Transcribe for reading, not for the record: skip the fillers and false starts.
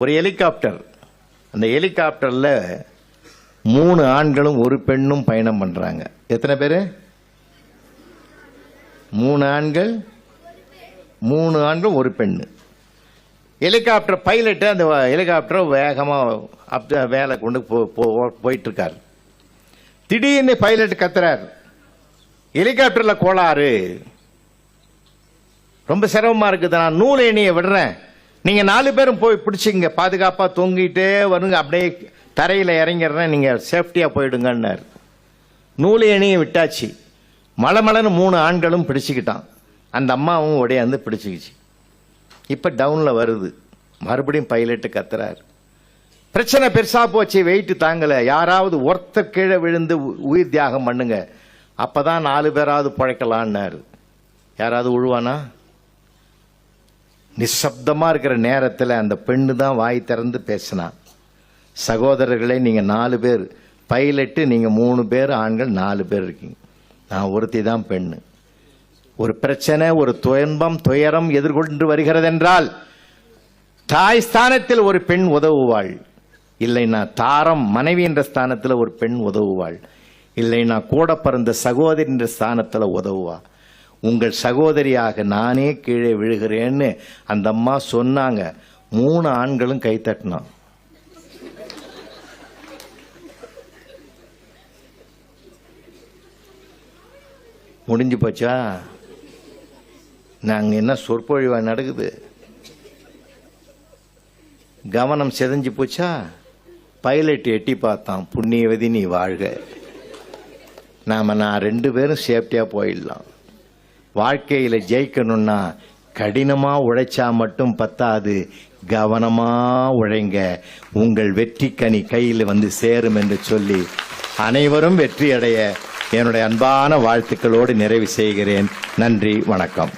ஒரு ஹெலிகாப்டர், அந்த ஹெலிகாப்டர்ல 3 ஆண்களும் ஒரு பெண்ணும் பயணம் பண்றாங்க. எத்தனை பேரு? 3 ஆண்கள் 3 ஆண்கள் ஒரு பெண்ணு. ஹெலிகாப்டர் பைலட் அந்த ஹெலிகாப்டர் வேகமா வேலை கொண்டு போயிட்டு இருக்காரு. திடீர்னு பைலட் கத்துறாரு, ஹெலிகாப்டர்ல கோளாறு, ரொம்ப சிரமமா இருக்குது, நான் நூல் எண்ணியை விடுறேன், நீங்க 4 பேரும் போய் பிடிச்சிங்க, பாதுகாப்பா தொங்கிட்டே வருங்க, அப்படியே தரையில இறங்கிடுறேன், நீங்க சேஃப்டியா போயிடுங்கன்னாரு. நூல் எண்ணியை விட்டாச்சு. மலமலன்னு 3 ஆண்களும் பிடிச்சுக்கிட்டான். அந்த அம்மாவும் உடையாந்து பிடிச்சிக்கிச்சு. இப்ப டவுன்ல வருது. மறுபடியும் பைலட் கத்துறாரு, பிரச்சனை பெருசா போச்சு, வெயிட் தாங்கல, யாராவது ஒருத்தர் கீழே விழுந்து உயிர் தியாகம் பண்ணுங்க, அப்பதான் 4 பேராவது பழைக்கலான்னாரு. யாராவது உழுவானா? நிசப்தமா இருக்கிற நேரத்தில் அந்த பெண்ணு தான் வாய் திறந்து பேசினா, சகோதரர்களே, நீங்க 4 பேர் பைலட்டு, நீங்க 3 பேர் ஆண்கள், 4 பேர் இருக்கீங்க, நான் ஒருத்தி தான் பெண்ணு. ஒரு பிரச்சனை, ஒரு துன்பம், துயரம் எதிர்கொண்டு வருகிறது என்றால் தாய் ஸ்தானத்தில் ஒரு பெண் உதவுவாள், இல்லைன்னா தாரம் மனைவி என்ற ஸ்தானத்தில் ஒரு பெண் உதவுவாள், இல்லைன்னா கூட பிறந்த சகோதரி என்ற ஸ்தானத்தில் உதவுவா. உங்கள் சகோதரியாக நானே கீழே விழுகிறேன்னு அந்த அம்மா சொன்னாங்க. 3 ஆண்களும் கை தட்டினோம். முடிஞ்சு போச்சா? நாங்க என்ன சொற்பொழிவா நடக்குது? கவனம் செதஞ்சு போச்சா? பைலட் எட்டி பார்த்தான், புண்ணியவதி நீ வாழ்க, நான் 2 பேரும் சேஃப்டியா போயிடலாம். வாழ்க்கையில ஜெயிக்கணும்னா கடினமா உழைச்சா மட்டும் பத்தாது, கவனமா உழைங்க, உங்கள் வெற்றி கனி கையில் வந்து சேரும் என்று சொல்லி அனைவரும் வெற்றி அடைய என்னுடைய அன்பான வாழ்த்துக்களோடு நிறைவு செய்கிறேன். நன்றி, வணக்கம்.